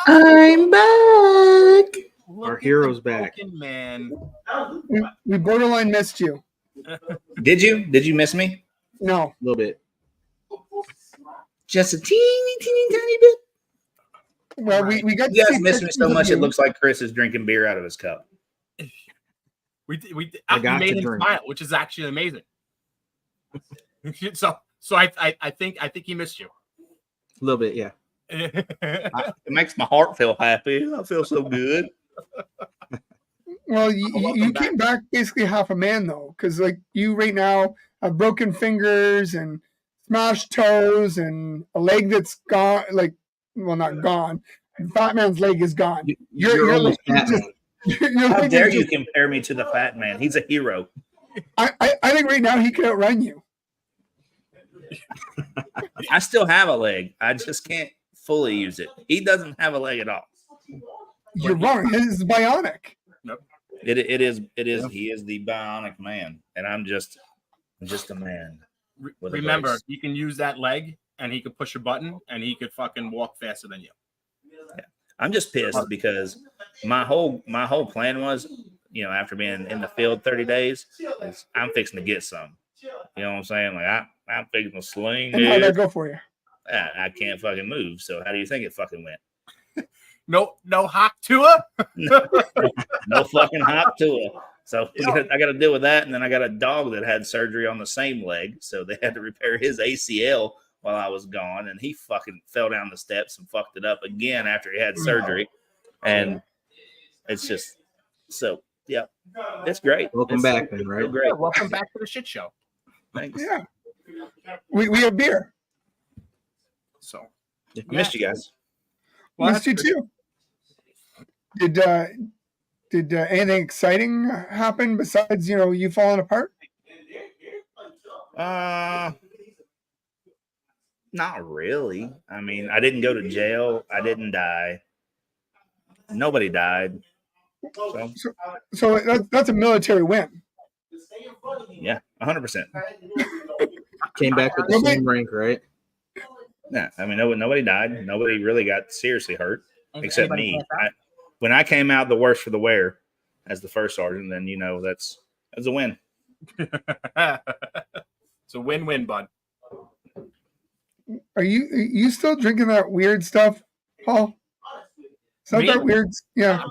I'm back. Our hero's back. Man. We borderline missed you. Did you? Did you miss me? No. A little bit. Just a teeny tiny bit. Well, we got. You guys miss me so much. It looks like Chris is drinking beer out of his cup. We made him smile, which is actually amazing. so I think he missed you. A little bit, yeah. It makes my heart feel happy. I feel so good. Well, you came back basically half a man though, because like you right now have broken fingers and smashed toes and a leg that's gone. Like, well, not gone. Fat man's leg is gone. You're almost fat man. How dare you compare me to the fat man? He's a hero. I think right now he could outrun you. I still have a leg. I just can't fully use it. He doesn't have a leg at all. You're wrong. His is bionic. Nope. It is. He is the bionic man, and I'm just a man. Remember, you can use that leg, and he could push a button, and he could fucking walk faster than you. Yeah. I'm just pissed because my whole plan was, after being in the field 30 days, is I'm fixing to get some. You know what I'm saying? Like I'm fixing to sling. And how'd that go for you? I can't fucking move. So how do you think it fucking went? No hop to her? No fucking hop to her. So I got to deal with that. And then I got a dog that had surgery on the same leg. So they had to repair his ACL while I was gone. And he fucking fell down the steps and fucked it up again after he had surgery. And it's just so, yeah, it's great. Welcome back, man, right? Great. Yeah, welcome back to the shit show. Thanks. Yeah. We have beer. So I missed you guys. Well, missed you too. Did anything exciting happen besides you falling apart? Not really. I mean, I didn't go to jail. I didn't die. Nobody died. So that's a military win. Yeah, 100%. Came back with the same rank, right? Yeah, I mean, nobody died. Nobody really got seriously hurt except me. When I came out the worst for the wear as the first sergeant, then that's a win. It's a win-win, bud. Are you still drinking that weird stuff, Paul? It's not that weird. Yeah.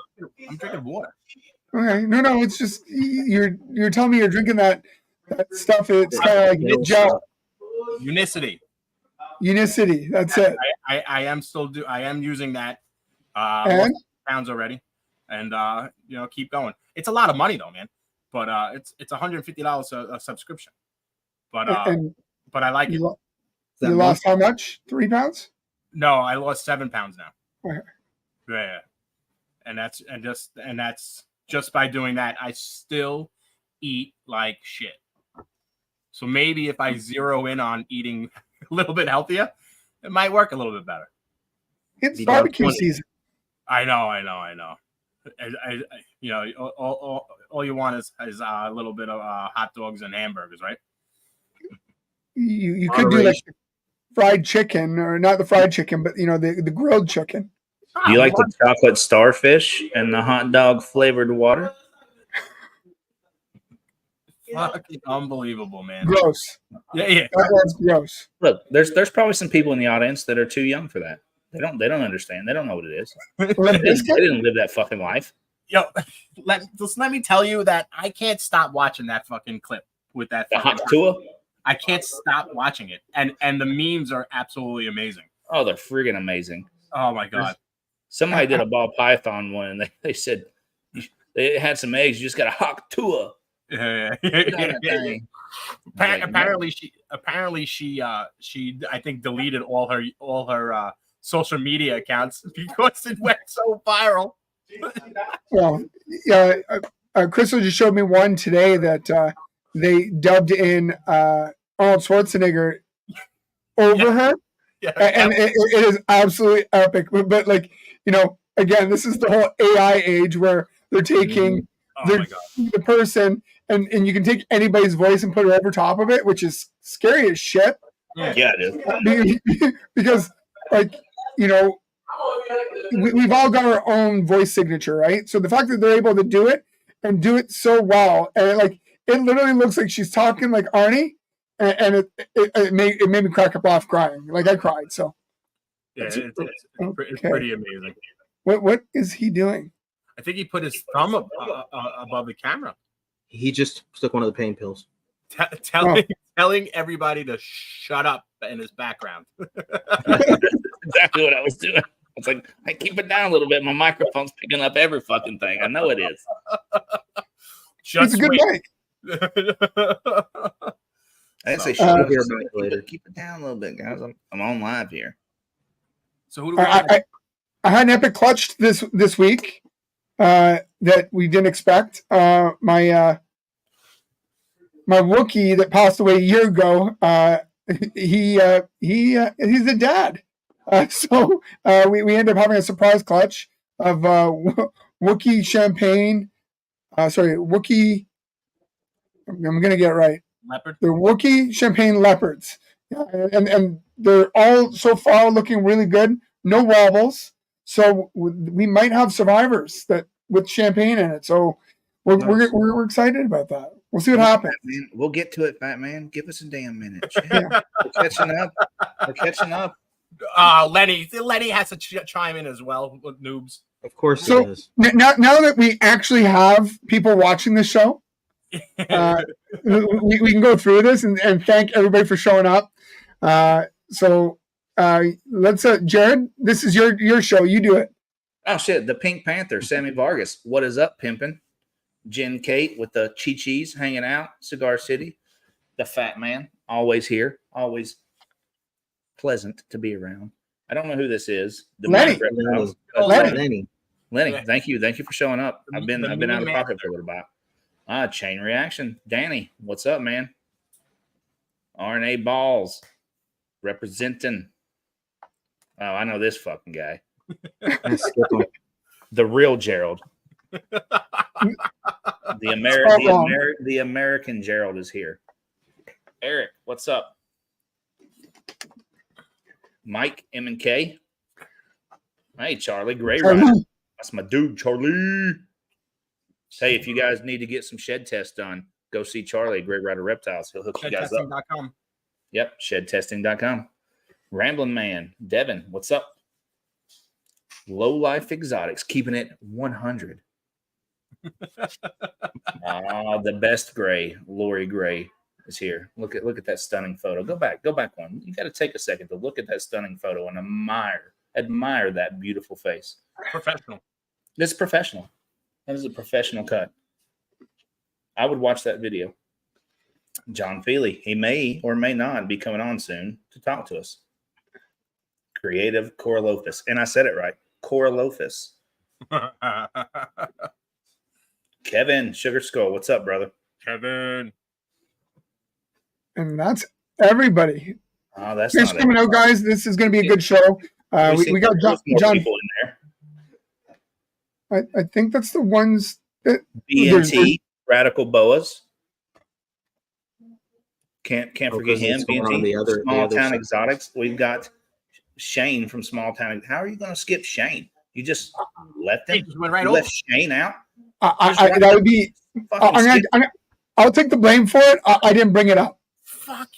I'm drinking water. Okay. No, it's just you're telling me you're drinking that stuff. It's kind of like gel. Unicity. That's it. I am using that. And? Pounds already, and keep going. It's a lot of money though, man. But it's $150 a subscription. But I like it. You lost how much? 3 pounds? No, I lost 7 pounds now. Okay. Yeah, and that's just by doing that. I still eat like shit. So maybe if I zero in on eating a little bit healthier, it might work a little bit better. It's barbecue season. I know. All you want is a little bit of hot dogs and hamburgers, right? You could do like fried chicken, or not the fried chicken, but the grilled chicken. Do you like the chocolate starfish and the hot dog flavored water? Fucking unbelievable, man. Gross. Yeah. That's gross. Look, there's probably some people in the audience that are too young for that. They don't understand. They don't know what it is. They didn't live that fucking life. Yo, let me tell you that I can't stop watching that fucking clip with that. The hot tour? I can't stop watching it, and the memes are absolutely amazing. Oh, they're friggin' amazing. Oh my god! Somebody did a ball python one, and they said they had some eggs. You just got a hot tour. Yeah. Apparently she I think deleted all her social media accounts because it went so viral. Well, yeah. Crystal just showed me one today that they dubbed in Arnold Schwarzenegger over her. Yeah, and it is absolutely epic. But again, this is the whole AI age where they're taking the person and you can take anybody's voice and put it over top of it, which is scary as shit. Yeah, it is. Because we've all got our own voice signature, right? So the fact that they're able to do it and do it so well, and it literally looks like she's talking like Arnie, and it made me crack up off crying. Like I cried. So yeah, it's pretty amazing. What is he doing? I think he put his thumb above the camera. He just took one of the pain pills. Telling everybody to shut up in his background. Exactly what I was doing. It's like, I keep it down a little bit. My microphone's picking up every fucking thing. I know it is. It's a good mic. I didn't say shut up. Keep it down a little bit, guys. I'm on live here. So who do we have? I had an epic clutch this week that we didn't expect. My Wookiee that passed away a year ago. He's a dad. So we ended up having a surprise clutch of Wookiee champagne. Wookiee. I'm going to get it right. Leopard. The Wookiee champagne leopards. Yeah, and they're all so far looking really good. No wobbles. So we might have survivors with champagne in it. So we're excited about that. We'll see what happens. Man, we'll get to it, Fat Man. Give us a damn minute. Yeah. We're catching up. Lenny has to chime in as well with noobs. Of course. So now that we actually have people watching the show, we can go through this and thank everybody for showing up. Let's Jared, this is your show. You do it. Oh shit, the Pink Panther, Sammy Vargas. What is up, pimpin'? Jen Kate with the Chi-Chis hanging out, Cigar City. The Fat Man, always here, always pleasant to be around. I don't know who this is. Lenny. Lenny, thank you for showing up. I've been out of pocket for a little while. Chain Reaction. Danny, what's up, man? RNA Balls representing. Oh, I know this fucking guy. The real Gerald. The American Gerald is here. Eric, what's up? Mike M&K. Hey, Charlie, Gray Rider. That's my dude, Charlie. Hey, if you guys need to get some shed tests done, go see Charlie, Gray Rider Reptiles. He'll hook you guys up. Yep, shedtesting.com. Rambling Man, Devin, what's up? Low Life Exotics, keeping it 100. The best gray, Lori Gray, is here. Look at that stunning photo. Go back one. You got to take a second to look at that stunning photo and admire that beautiful face. Professional. This is professional. That is a professional cut. I would watch that video. Jon Fealy, he may or may not be coming on soon to talk to us. Creative Coralofus. And I said it right. Coralofus. Kevin, Sugar Skull, what's up, brother? Kevin. And that's everybody. Oh, that's Thanks for coming out, guys. This is going to be a good show. We got Jon people in there. I think that's the ones that BNT, Radical Boas. Can't forget him. BNT, Small Town Exotics. We've got Shane from Small Town. How are you going to skip Shane? You just left him. He just went right over. Left Shane out. That would be. I'll take the blame for it. I didn't bring it up. Fuck.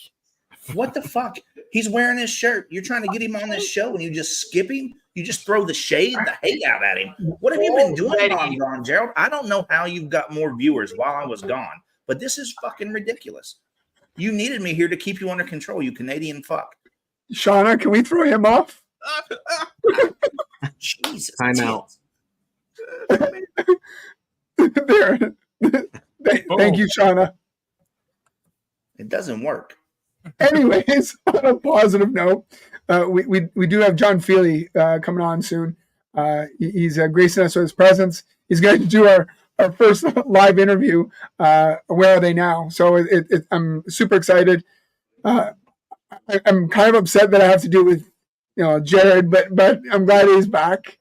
What the fuck? He's wearing his shirt. You're trying to get him on this show, and you just skip him. You just throw the shade, the hate out at him. What have you been doing while I'm gone, Gerald? I don't know how you've got more viewers while I was gone, but this is fucking ridiculous. You needed me here to keep you under control, you Canadian fuck. Shauna, can we throw him off? Jesus. Time out. There. Thank you, Shauna. It doesn't work. Anyways, on a positive note, we do have Jon Fealy coming on soon. He's gracing us with his presence. He's going to do our first live interview. Where are they now? So I'm super excited. I'm kind of upset that I have to do it with Jared, but I'm glad he's back.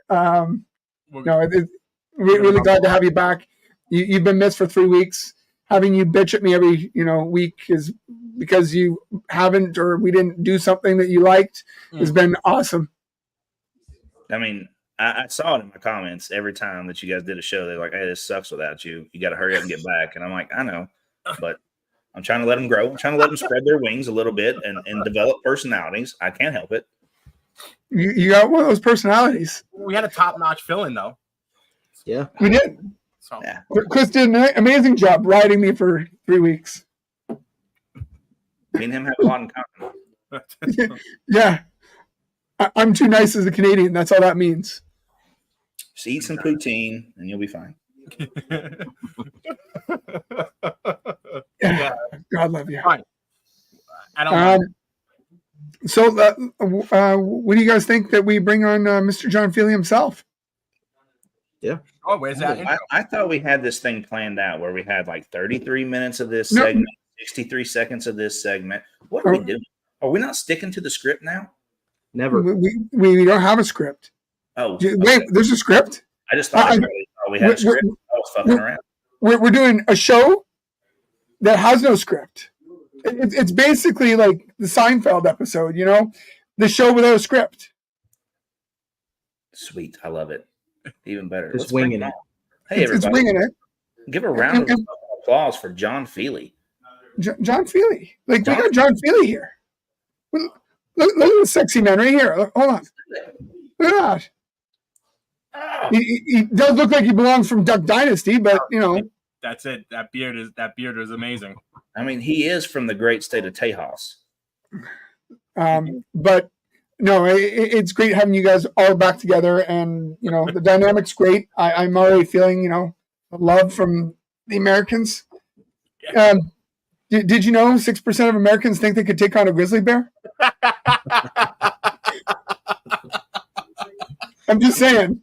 Really glad to have you back. You've been missed for 3 weeks. Having you bitch at me every week is because you haven't or we didn't do something that you liked has been awesome. I mean, I saw it in my comments every time that you guys did a show. They're like, "Hey, this sucks without you. You got to hurry up and get back." And I'm like, I know, but I'm trying to let them grow. I'm trying to let them spread their wings a little bit and develop personalities. I can't help it. You got one of those personalities. We had a top-notch fill-in, though. Yeah. We did. So Yeah. Chris did an amazing job riding me for 3 weeks. Me and him have a lot in common. Yeah. I'm too nice as a Canadian. That's all that means. Just eat some poutine and you'll be fine. Yeah. God love you. Fine. I don't know. So, what do you guys think that we bring on Mr. Jon Fealy himself? Oh, where's that intro? I thought we had this thing planned out where we had like 33 minutes of this segment, 63 seconds of this segment. What are we doing? Are we not sticking to the script now? Never. We don't have a script. Oh, wait, there's a script? I just thought we had a script. I was fucking around. We're doing a show that has no script. It's basically like the Seinfeld episode, you know, the show without a script. Sweet, I love it. Even better. Just winging it. Hey, everybody! It's winging it. Give a round of applause for Jon Fealy. Jon Fealy, we got Jon Fealy here. Look at the sexy man right here. Hold on. Look at that. He does look like he belongs from Duck Dynasty, but you know. That's it. That beard is amazing. I mean, he is from the great state of Tejas. But no, it's great having you guys all back together, and you know the dynamic's great. I'm already feeling the love from the Americans. Yeah. Did you know 6% of Americans think they could take on a grizzly bear? I'm just saying.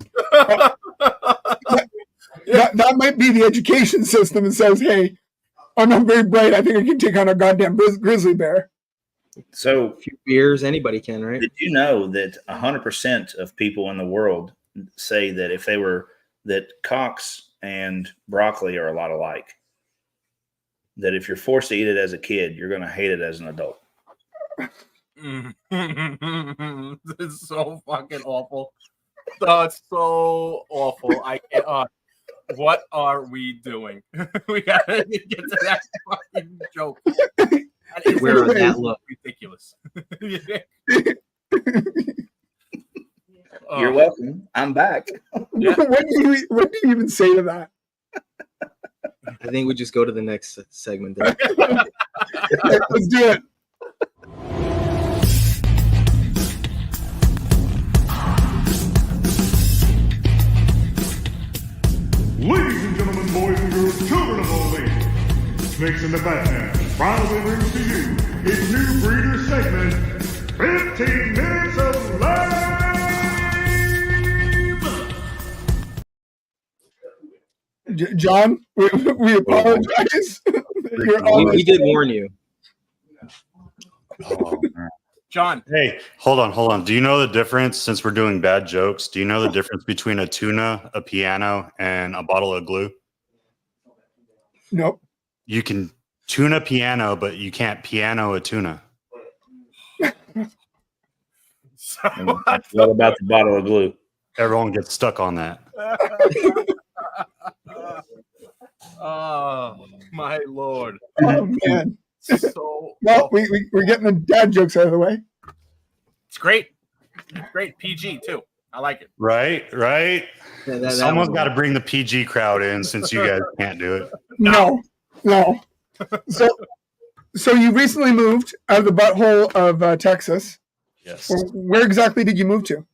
That might be the education system that says, hey, I'm not very bright. I think I can take on a goddamn grizzly bear. So, A few beers, anybody can, right? did you know that 100% of people in the world say that that cocks and broccoli are a lot alike? That if you're forced to eat it as a kid, you're going to hate it as an adult. This is so fucking awful. Oh, it's so awful. I can't. What are we doing? We gotta get to that fucking joke. Where is that look? Ridiculous. You're welcome. I'm back. Yeah. What do you even say to that? I think we just go to the next segment. Then. Let's do it. Ladies and gentlemen, boys and girls, children of all ages, Snakes in the Batman proudly brings to you its new breeder segment, 15 Minutes of Lame. John, we apologize. We did warn you. Oh, John. Hey, hold on. Do you know the difference, since we're doing bad jokes, do you know the difference between a tuna, a piano, and a bottle of glue? Nope. You can tuna piano, but you can't piano a tuna. what about the bottle of glue? Everyone gets stuck on that. Oh, my Lord. Oh, man. So Well, we're getting the dad jokes out of the way. it's great. It's great. PG, too. I like it. Right? That Someone's one. got to bring the PG crowd in, since you guys can't do it. No. So you recently moved out of the butthole of Texas. Yes. Where exactly did you move to?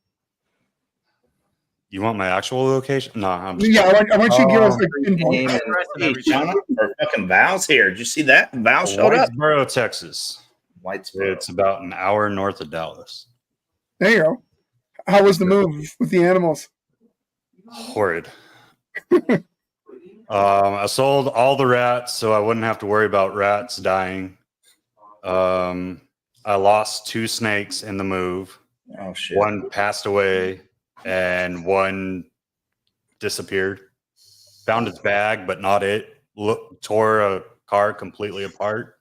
You want my actual location? No, I'm just Yeah, I want you to give us the info. Name and- Hey, John, our fucking Val's here. Did you see that? Val showed up. Whitesboro, Texas. Whitesboro. It's about an hour north of Dallas. There you go. How was the move with the animals? Horrid. I sold all the rats so I wouldn't have to worry about rats dying. I lost 2 snakes in the move. Oh, shit. One passed away and one disappeared. Found its bag, but not it. Tore a car completely apart.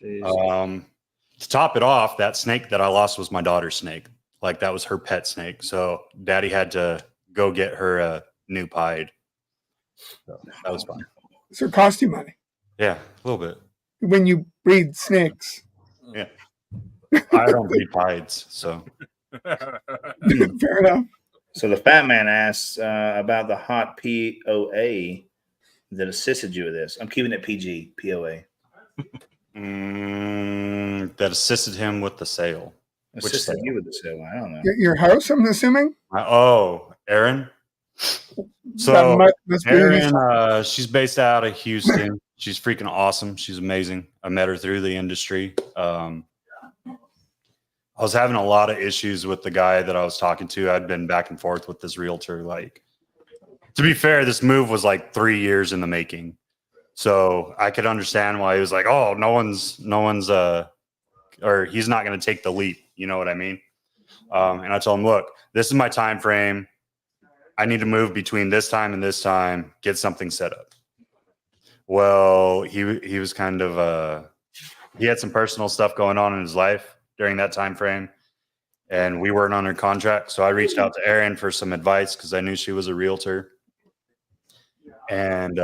Jeez. To top it off, that snake that I lost was my daughter's snake. like that was her pet snake. So Daddy had to go get her a new pied. So that was fun. So it cost you money Yeah, a little bit. when you breed snakes. Yeah. I don't breed pieds, so. Fair enough. So the fat man asks about the hot POA that assisted you with this. I'm keeping it PG, POA. That assisted him with the sale. Assisted you with the sale. I don't know. Your house, I'm assuming. Aaron. That So must be Aaron, she's based out of Houston. She's freaking awesome. She's amazing. I met her through the industry. I was having a lot of issues with the guy that I was talking to. I'd been back and forth with this realtor. Like, to be fair, this move was like 3 years in the making. So I could understand why he was like, oh, no one's, or he's not going to take the leap. You know what I mean? And I told him, look, this is my time frame. I need to move between this time and this time, get something set up. Well, he was kind of, he had some personal stuff going on in his life during that time frame, and we weren't under contract. So I reached out to Erin for some advice because I knew she was a realtor. And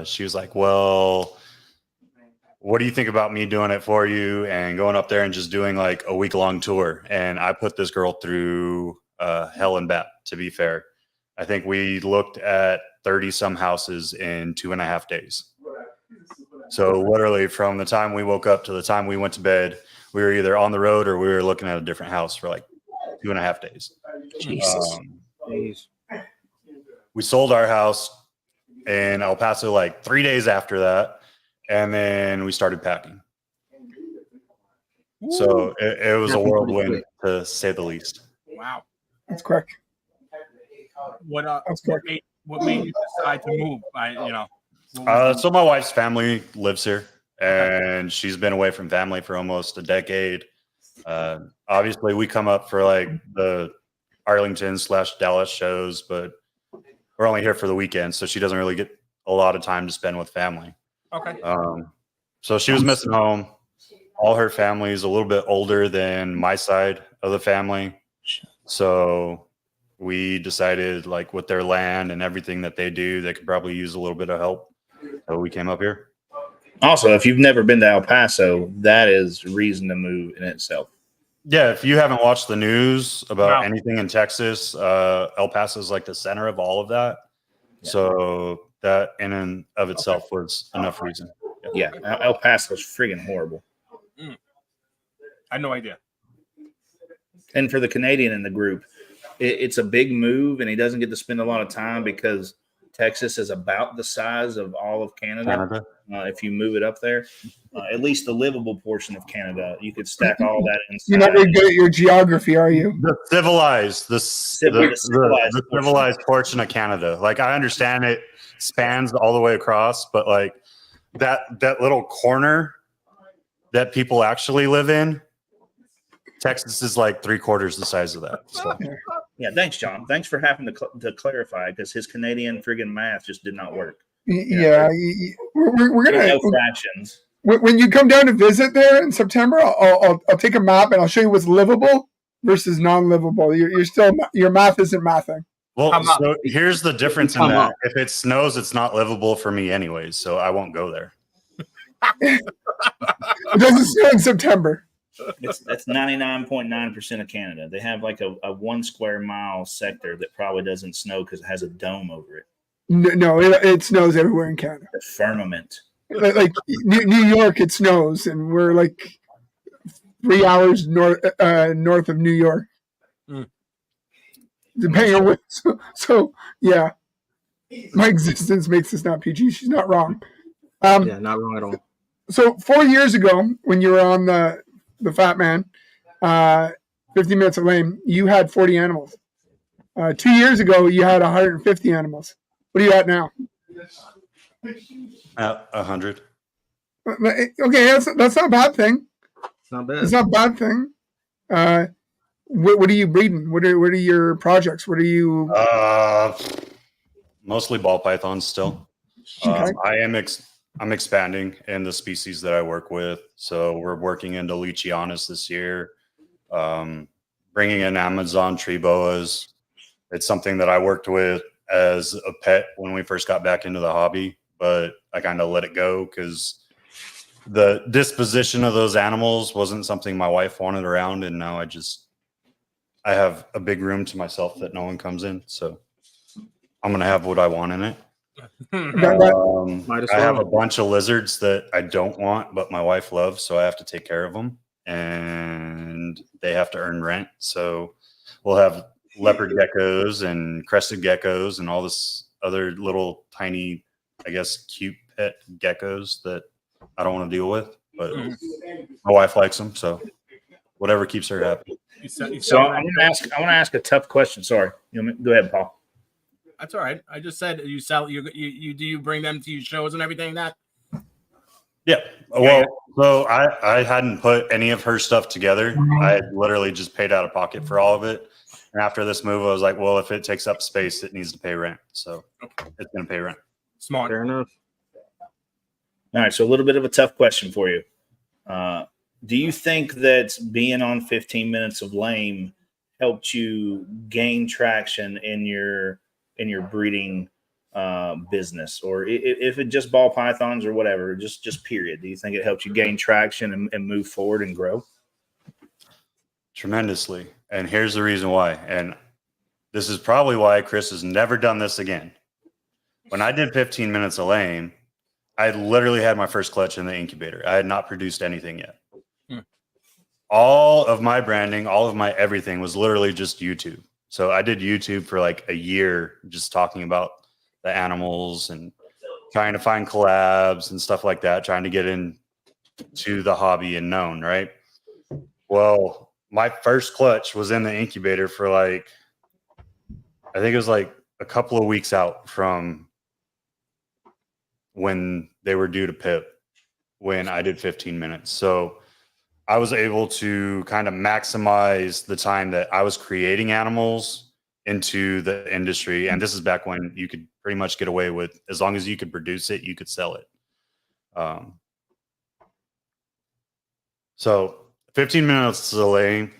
she was like, well, what do you think about me doing it for you and going up there and just doing like a week-long tour? And I put this girl through hell and back, to be fair. I think we looked at 30 some houses in 2.5 days. So literally from the time we woke up to the time we went to bed, we were either on the road or we were looking at a different house for like 2.5 days. Jesus. We sold our house in El Paso like 3 days after that. And then we started packing. So it was a whirlwind, to say the least. Wow. That's quick. What made you decide to move? So my wife's family lives here, and she's been away from family for almost a decade. Obviously, we come up for like the Arlington/Dallas shows, but we're only here for the weekend, so she doesn't really get a lot of time to spend with family. Okay. So she was missing home. All her family is a little bit older than my side of the family, so we decided, like, with their land and everything that they do, they could probably use a little bit of help. So we came up here. Also, if you've never been to El Paso, that is reason to move in itself. Yeah, if you haven't watched the news about anything in Texas, El Paso is like the center of all of that. Yeah. So that in and of itself was enough reason. Yeah, El Paso is friggin' horrible. I had no idea. And for the Canadian in the group, it's a big move, and he doesn't get to spend a lot of time because Texas is about the size of all of Canada. If you move it up there, at least the livable portion of Canada, you could stack all that inside. You're not very good at your geography, are you? The civilized portion of Canada. Like, I understand it spans all the way across, but like that little corner that people actually live in, Texas is like 3/4 the size of that. So. Yeah, thanks, John. Thanks for having to clarify, because his Canadian friggin' math just did not work. Yeah, we're gonna no fractions. When you come down to visit there in September, I'll take a map and I'll show you what's livable versus non-livable. Your math isn't mathing. Well, so here's the difference in that. If it snows, it's not livable for me anyways, so I won't go there. It doesn't snow in September. That's 99.9% of Canada. They have like a 1 square mile sector that probably doesn't snow because it has a dome over it. No, it snows everywhere in Canada. The firmament. Like New York, it snows, and we're like 3 hours north of New York. Depending on what. So yeah, my existence makes this not PG. She's not wrong. Yeah, not wrong at all. So 4 years ago, when you were on the Fat Man, 50 Minutes of Lame, you had 40 animals. 2 years ago, you had 150 animals. What are you at now? 100. Okay, that's not a bad thing. It's not bad. It's not a bad thing. What are you breeding? What are your projects? What are you? Mostly ball pythons still. Okay. I'm expanding in the species that I work with. So we're working into Leachianus this year. bringing in Amazon tree boas. It's something that I worked with as a pet when we first got back into the hobby, but I kind of let it go because the disposition of those animals wasn't something my wife wanted around. And now I have a big room to myself that no one comes in. So I'm going to have what I want in it. I have a bunch of lizards that I don't want, but my wife loves, so I have to take care of them, and they have to earn rent. So we'll have leopard geckos and crested geckos and all this other little tiny, I guess, cute pet geckos that I don't want to deal with, but my wife likes them, so whatever keeps her happy. So I want to ask a tough question. Sorry, go ahead, Paul. That's all right. I just said you sell you do you bring them to your shows and everything that? Yeah. Well, so I hadn't put any of her stuff together. I had literally just paid out of pocket for all of it. And after this move, I was like, well, if it takes up space, it needs to pay rent. So it's going to pay rent. Smart. Fair enough. All right. So a little bit of a tough question for you. Do you think that being on 15 Minutes of Lame helped you gain traction in your breeding business, or if it just ball pythons or whatever, just period? Do you think it helped you gain traction and move forward and grow? Tremendously. And here's the reason why. And this is probably why Chris has never done this again. When I did 15 Minutes of Lame, I literally had my first clutch in the incubator. I had not produced anything yet. All of my branding, all of my everything was literally just YouTube. So I did YouTube for like a year, just talking about the animals and trying to find collabs and stuff like that, trying to get into the hobby and known, right? Well, my first clutch was in the incubator for like, I think it was like a couple of weeks out from when they were due to pip when I did 15 minutes. So I was able to kind of maximize the time that I was creating animals into the industry. And this is back when you could pretty much get away with, as long as you could produce it, you could sell it. So 15 Minutes of Lame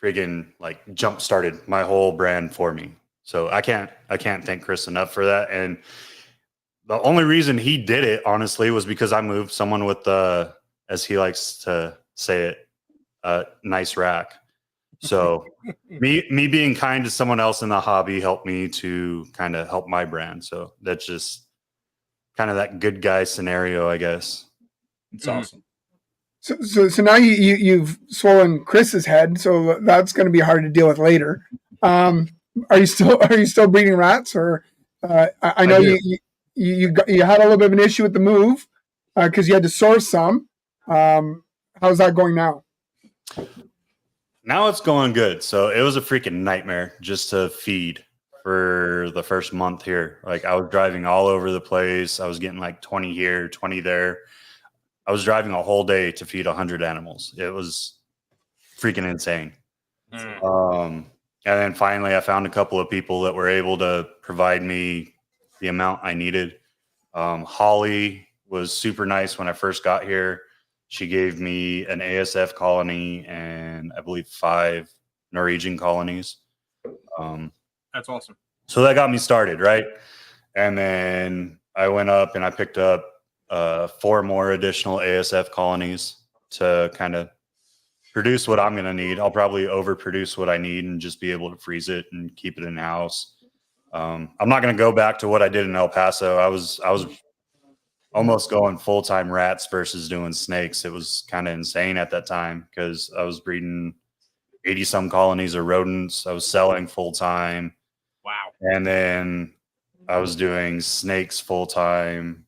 freaking like jump started my whole brand for me. So I can't thank Chris enough for that. And the only reason he did it, honestly, was because I moved someone with the, as he likes to say it, nice rack. So me being kind to someone else in the hobby helped me to kind of help my brand. So that's just kind of that good guy scenario, I guess. It's awesome. So now you've swollen Chris's head, so that's going to be hard to deal with later. Are you still breeding rats, or I know you had a little bit of an issue with the move because you had to source some. How's that going now? Now it's going good. So it was a freaking nightmare just to feed for the first month here. Like I was driving all over the place. I was getting like 20 here, 20 there. I was driving a whole day to feed 100 animals. It was freaking insane. And then finally I found a couple of people that were able to provide me the amount I needed. Holly was super nice when I first got here. She gave me an ASF colony and I believe 5 Norwegian colonies. That's awesome. So that got me started, right? And then I went up and I picked up 4 more additional ASF colonies to kind of produce what I'm going to need. I'll probably overproduce what I need and just be able to freeze it and keep it in house. I'm not going to go back to what I did in El Paso. I was almost going full-time rats versus doing snakes. It was kind of insane at that time because I was breeding 80 some colonies of rodents. I was selling full-time. Wow. And then I was doing snakes full-time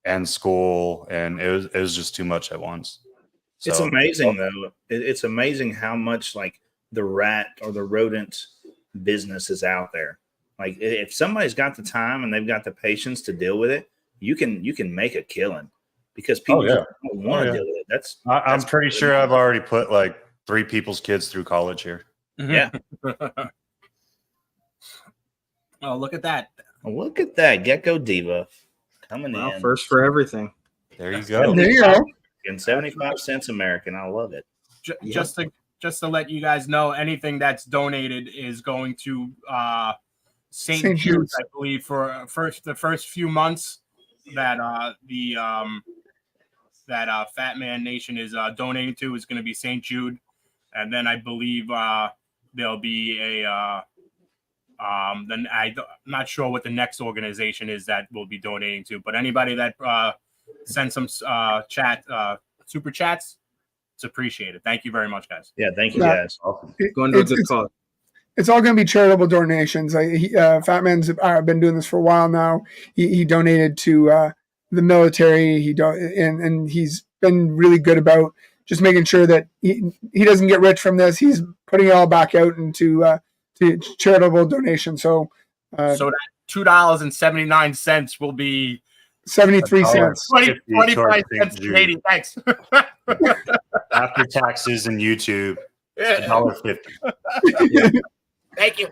and school, and it was just too much at once. So, it's amazing though. It's amazing how much like the rat or the rodent business is out there. Like if somebody's got the time and they've got the patience to deal with it, you can make a killing because people don't want to deal with it. I'm pretty sure I've already put like 3 people's kids through college here. Yeah. Oh, look at that. Look at that Gecko Diva coming in. First for everything. There you go. There you go. And 75 cents American. I love it. Just just to let you guys know, anything that's donated is going to St. Jude's, I believe, for the first few months that Fat Man Nation is donating to is going to be St. Jude, and then I believe there'll be a then I'm not sure what the next organization is that we'll be donating to, but anybody that sends some super chats, it's appreciated. Thank you very much, guys. Yeah, thank you, guys. Awesome. Going to a good cause. It's all going to be charitable donations. Fat Man's been doing this for a while now. He donated to the military. And he's been really good about just making sure that he doesn't get rich from this. He's putting it all back out into to charitable donations. So that $2.79 will be 73 cents. 25 cents Canadian. Thanks. After taxes and YouTube, $1.50. Yeah. Thank you.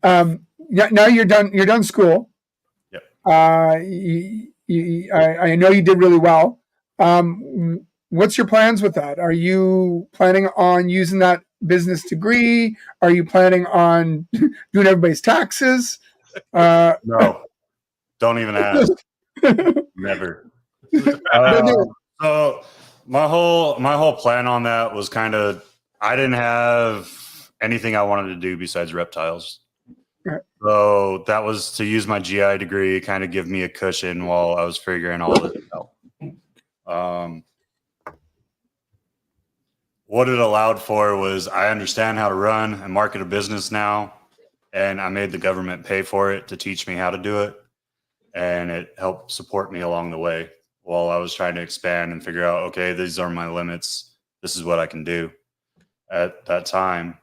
Now you're done. You're done school. Yep. I know you did really well. What's your plans with that? Are you planning on using that business degree? Are you planning on doing everybody's taxes? No, don't even ask. Never. So my whole plan on that was kind of, I didn't have anything I wanted to do besides reptiles. Right. So that was to use my GI degree, kind of give me a cushion while I was figuring all this out. What it allowed for was I understand how to run and market a business now, and I made the government pay for it to teach me how to do it, and it helped support me along the way while I was trying to expand and figure out, okay, these are my limits. This is what I can do at that time.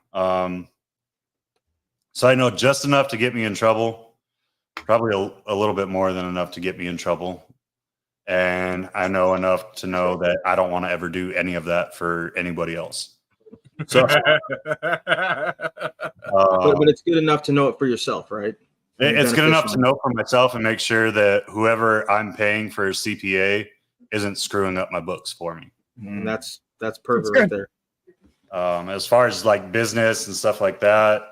So I know just enough to get me in trouble, probably a little bit more than enough to get me in trouble. And I know enough to know that I don't want to ever do any of that for anybody else. So, but it's good enough to know it for yourself, right? It's good enough to know for myself and make sure that whoever I'm paying for a CPA isn't screwing up my books for me. And that's perfect right there. As far as like business and stuff like that,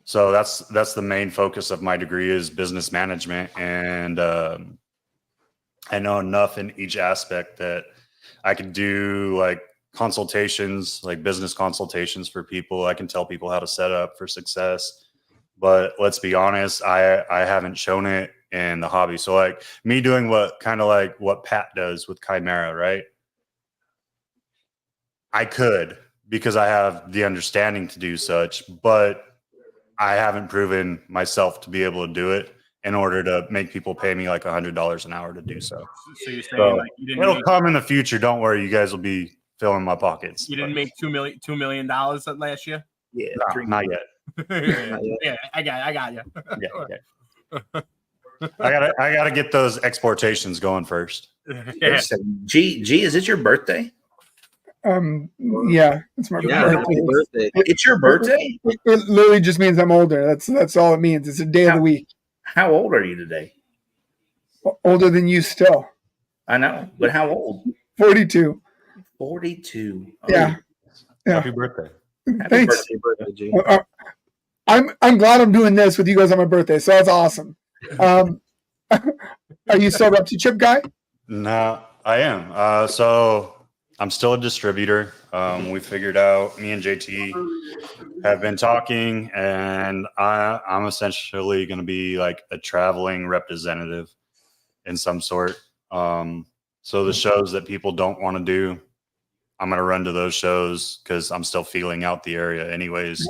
so that's the main focus of my degree is business management, and I know enough in each aspect that I can do like consultations, like business consultations for people. I can tell people how to set up for success. But let's be honest, I haven't shown it in the hobby. So like me doing what Pat does with Chimera, right? I could, because I have the understanding to do such, but I haven't proven myself to be able to do it in order to make people pay me like $100 an hour to do so. So you're saying like you didn't it'll come in the future. Don't worry, you guys will be filling my pockets. You didn't make $2 million last year? Yeah, no, not yet. Yeah, I got you. Yeah. I gotta get those exportations going first. Yeah. G, is it your birthday? Yeah, it's my birthday. It's your birthday? It literally just means I'm older. That's all it means. It's a day of the week. How old are you today? Older than you still. I know, but how old? 42. 42. Oh, yeah. Happy birthday. Thanks. Birthday, G. I'm glad I'm doing this with you guys on my birthday, so that's awesome. Are you still up to chip guy? No, I am. So I'm still a distributor. We figured out, me and JT have been talking, and I'm essentially going to be like a traveling representative in some sort. So the shows that people don't want to do, I'm going to run to those shows because I'm still feeling out the area anyways.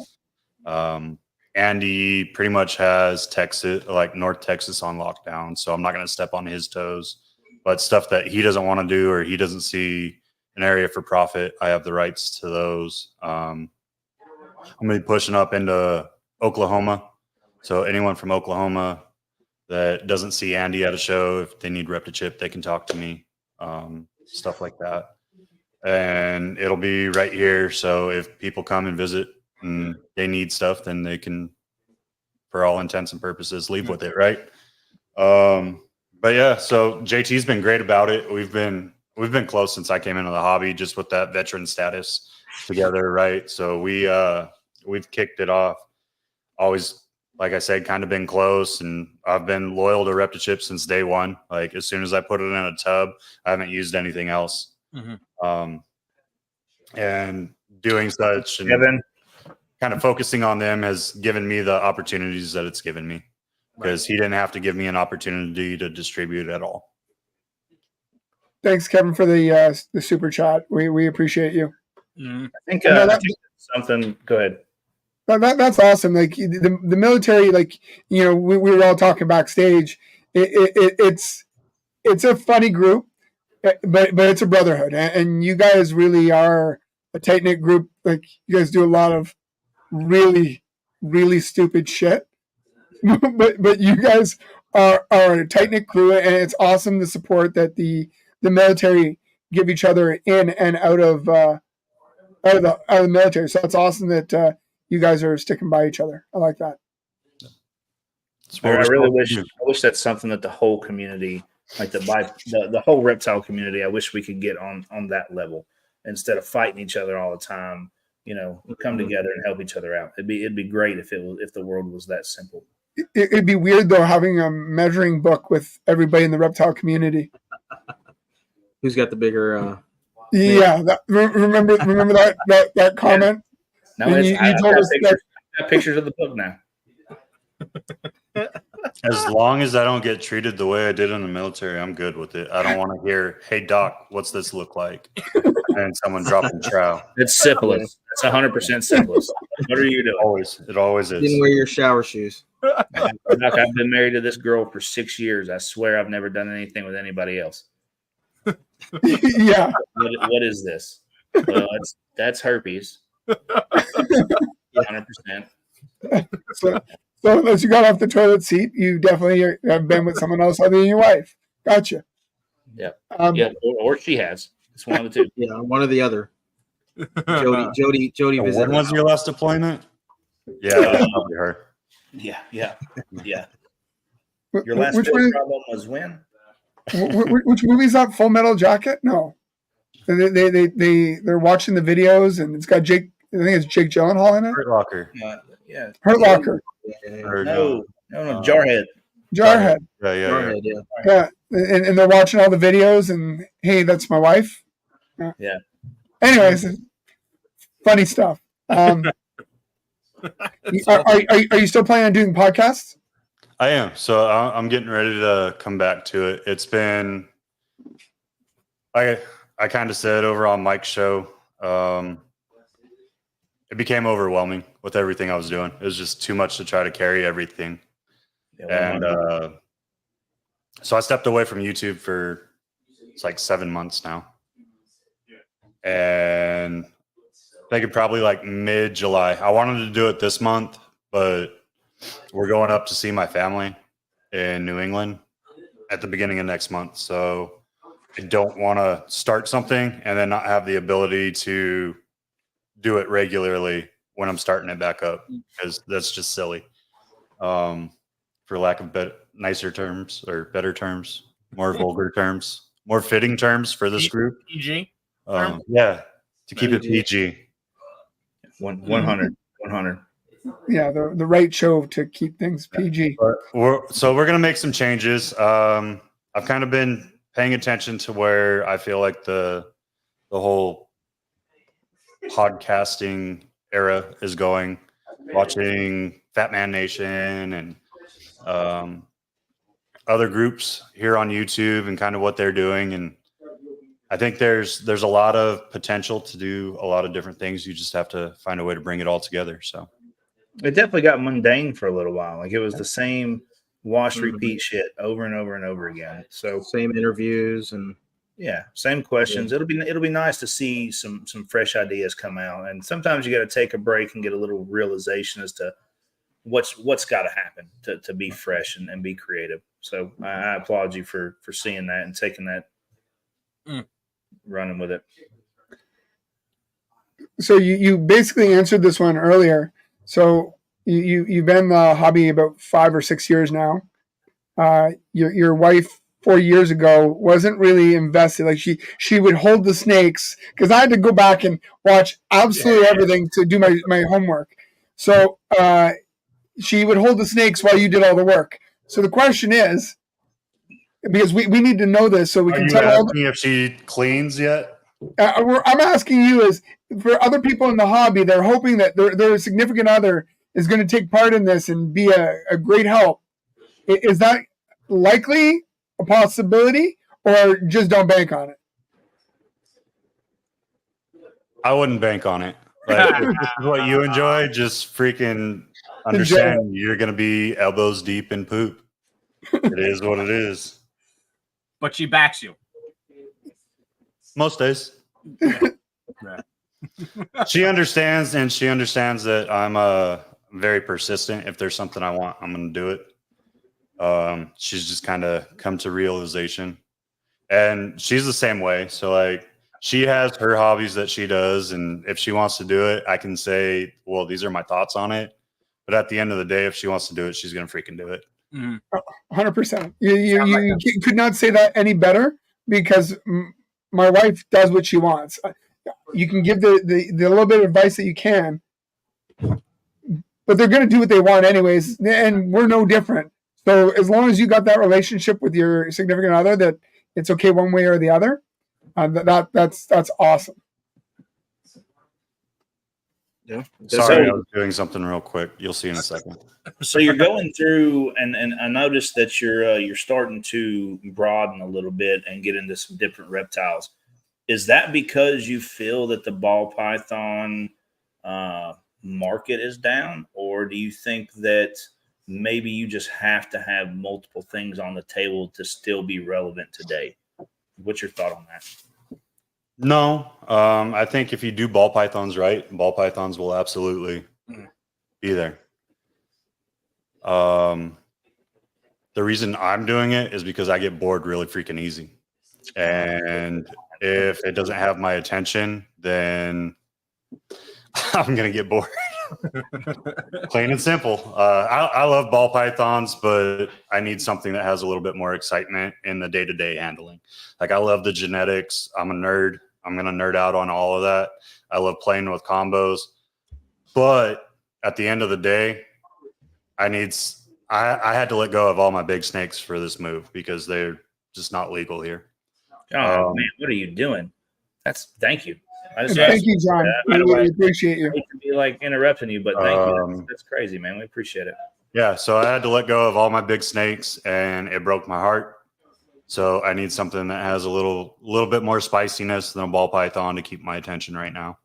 Andy pretty much has Texas, like North Texas, on lockdown, so I'm not going to step on his toes. But stuff that he doesn't want to do or he doesn't see an area for profit, I have the rights to those. I'm going to be pushing up into Oklahoma. So anyone from Oklahoma that doesn't see Andy at a show, if they need rep to chip, they can talk to me, stuff like that. And it'll be right here. So if people come and visit and they need stuff, then they can, for all intents and purposes, leave with it, right? But yeah, so JT's been great about it. We've been close since I came into the hobby, just with that veteran status. together, right? So we've kicked it off. Always, like I said, kind of been close, and I've been loyal to Reptachip since day one. Like as soon as I put it in a tub, I haven't used anything else. And doing such and Kevin, kind of focusing on them has given me the opportunities that it's given me, because he didn't have to give me an opportunity to distribute at all. Thanks, Kevin, for the super chat. We appreciate you. I think that's something. Go ahead. That's awesome. Like the military, like, you know, we were all talking backstage. It's a funny group, but it's a brotherhood, and you guys really are a tight knit group. Like you guys do a lot of really, really stupid shit, but you guys are a tight knit crew, and it's awesome the support that the military give each other in and out of the military. So it's awesome that you guys are sticking by each other. I like that. I really wish that's something that the whole community, like the whole reptile community, I wish we could get on that level instead of fighting each other all the time. You know, come together and help each other out. It'd be great if the world was that simple. It'd be weird though having a measuring book with everybody in the reptile community. Who's got the bigger? Yeah, remember that comment. No, I got pictures of the book now. As long as I don't get treated the way I did in the military, I'm good with it. I don't want to hear, "Hey doc, what's this look like?" and someone dropping trow. It's syphilis. It's 100% syphilis. What are you doing? It always is. Didn't wear your shower shoes. Doc, I've been married to this girl for 6 years. I swear I've never done anything with anybody else. Yeah. What is this? Well, that's herpes. 100%. So unless you got off the toilet seat, you definitely have been with someone else other than your wife. Gotcha. Yeah. Or she has. It's one of the two. Yeah, one or the other. Jody visited. When was your last deployment? Yeah, that's probably her. Yeah. Your last problem was when? Which movie is that? Full Metal Jacket? No. They're watching the videos, and it's got Jake. I think it's Jake Gyllenhaal in it. Hurt Locker. Yeah. Hurt Locker. No, Jarhead. Jarhead. Yeah. And they're watching all the videos, and hey, that's my wife. Yeah. Anyways, funny stuff. Are you still planning on doing podcasts? I am. So I'm getting ready to come back to it. It's been, I kind of said over on Mike's show, it became overwhelming with everything I was doing. It was just too much to try to carry everything. And so I stepped away from YouTube for it's like 7 months now. And I think it probably like mid-July. I wanted to do it this month, but we're going up to see my family in New England at the beginning of next month. So I don't want to start something and then not have the ability to do it regularly when I'm starting it back up, because that's just silly. For lack of nicer terms or better terms, more vulgar terms, more fitting terms for this group. PG. Yeah, to keep it PG. 100. Yeah, the right show to keep things PG. We're gonna make some changes. I've kind of been paying attention to where I feel like the whole podcasting era is going. Watching Fat Man Nation and other groups here on YouTube and kind of what they're doing, and I think there's a lot of potential to do a lot of different things. You just have to find a way to bring it all together. So it definitely got mundane for a little while. Like it was the same wash, repeat shit over and over and over again. So same interviews and same questions. Yeah. It'll be nice to see some fresh ideas come out. And sometimes you got to take a break and get a little realization as to what's got to happen to be fresh and be creative. So I applaud you for seeing that and taking that, running with it. So you basically answered this one earlier. So you've been in the hobby about 5 or 6 years now. Your wife 4 years ago wasn't really invested. Like she would hold the snakes because I had to go back and watch absolutely everything to do my homework. So she would hold the snakes while you did all the work. So the question is, because we need to know this so we can tell all if she cleans yet? I'm asking you is for other people in the hobby, they're hoping that their significant other is going to take part in this and be a great help. Is that likely a possibility, or just don't bank on it? I wouldn't bank on it. Like, if this is what you enjoy, just freaking understand you're going to be elbows deep in poop. It is what it is. But she backs you. Most days. Yeah. She understands, and she understands that I'm very persistent. If there's something I want, I'm going to do it. She's just kind of come to realization. And she's the same way. So, like, she has her hobbies that she does, and if she wants to do it, I can say, well, these are my thoughts on it. But at the end of the day, if she wants to do it, she's going to freaking do it. 100%. You could not say that any better, because my wife does what she wants. You can give the little bit of advice that you can, but they're going to do what they want anyways, and we're no different. So as long as you got that relationship with your significant other that it's okay one way or the other, that's awesome. Yeah. Sorry, I was doing something real quick. You'll see in a second. So you're going through, and I noticed that you're starting to broaden a little bit and get into some different reptiles. Is that because you feel that the ball python market is down, or do you think that maybe you just have to have multiple things on the table to still be relevant today? What's your thought on that? No, I think if you do ball pythons right, ball pythons will absolutely be there. The reason I'm doing it is because I get bored really freaking easy. And if it doesn't have my attention, then I'm going to get bored. Plain and simple. I love ball pythons, but I need something that has a little bit more excitement in the day-to-day handling. Like, I love the genetics. I'm a nerd. I'm going to nerd out on all of that. I love playing with combos. But at the end of the day, I had to let go of all my big snakes for this move because they're just not legal here. Oh, man, what are you doing? Thank you. Thank you, John. We appreciate you. I hate to be like interrupting you, but thank you. That's crazy, man. We appreciate it. Yeah, so I had to let go of all my big snakes, and it broke my heart. So I need something that has a little bit more spiciness than a ball python to keep my attention right now.